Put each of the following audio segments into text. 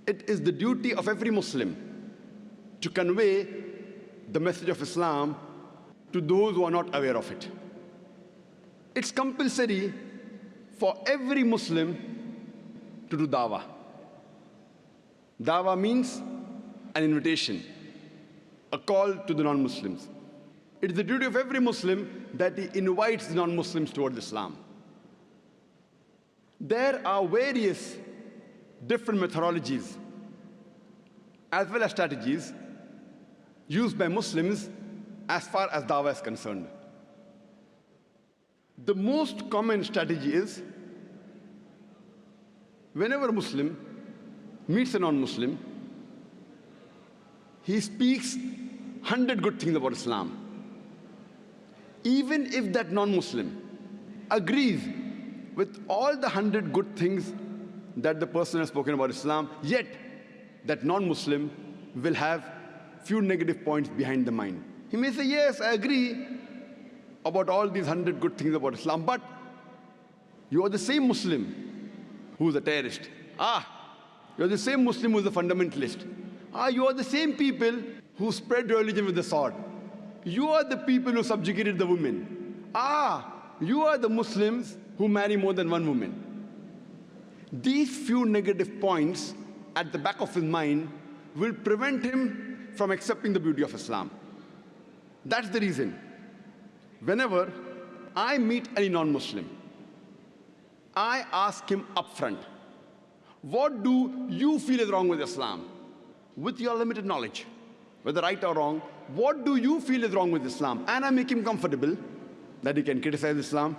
It is the duty of every Muslim to convey the message of Islam to those who are not aware of it. It's compulsory for every Muslim to do dawah. Dawah means an invitation, a call to the non-Muslims. It is the duty of every Muslim that he invites the non-Muslims towards Islam. There are various different methodologies as well as strategies used by Muslims as far as dawah is concerned. The most common strategy is whenever a Muslim meets a non-Muslim, he speaks 100 good things about Islam. Even if that non-Muslim agrees with all the 100 good things that the person has spoken about Islam, yet that non-Muslim will have few negative points behind the mind. He may say, yes, I agree about all these 100 good things about Islam, but you are the same Muslim who is a terrorist. You are the same Muslim who is a fundamentalist. You are the same people who spread religion with the sword. You are the people who subjugated the women. You are the Muslims who marry more than one woman. These few negative points at the back of his mind will prevent him from accepting the beauty of Islam. That's the reason. Whenever I meet any non-Muslim, I ask him upfront, what do you feel is wrong with Islam? With your limited knowledge, whether right or wrong, what do you feel is wrong with Islam? And I make him comfortable that he can criticize Islam.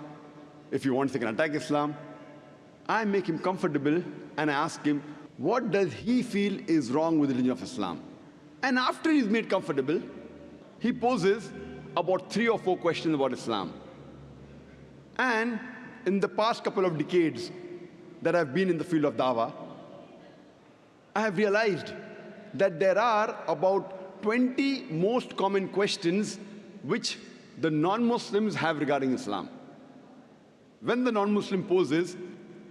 If he wants, he can attack Islam. I make him comfortable and I ask him, what does he feel is wrong with the religion of Islam? And after he's made comfortable, he poses about 3 or 4 questions about Islam. And in the past couple of decades that I've been in the field of dawah, I have realized that there are about 20 most common questions which the non-Muslims have regarding Islam. When the non-Muslim poses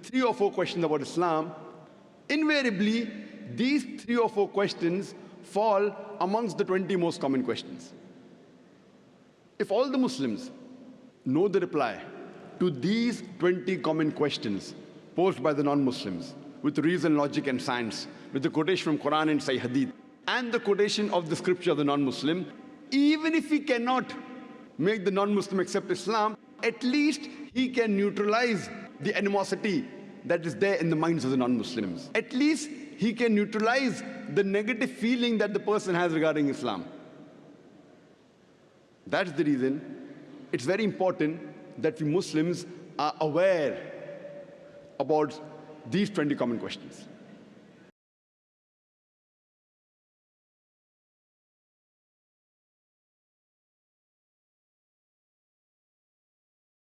3 or 4 questions about Islam, invariably these 3 or 4 questions fall amongst the 20 most common questions. If all the Muslims know the reply to these 20 common questions posed by the non-Muslims with reason, logic and science, with the quotation from Quran and Sahih Hadith, and the quotation of the scripture of the non-Muslim, even if he cannot make the non-Muslim accept Islam, at least he can neutralize the animosity that is there in the minds of the non-Muslims. At least he can neutralize the negative feeling that the person has regarding Islam. That's the reason it's very important that we Muslims are aware about these 20 common questions.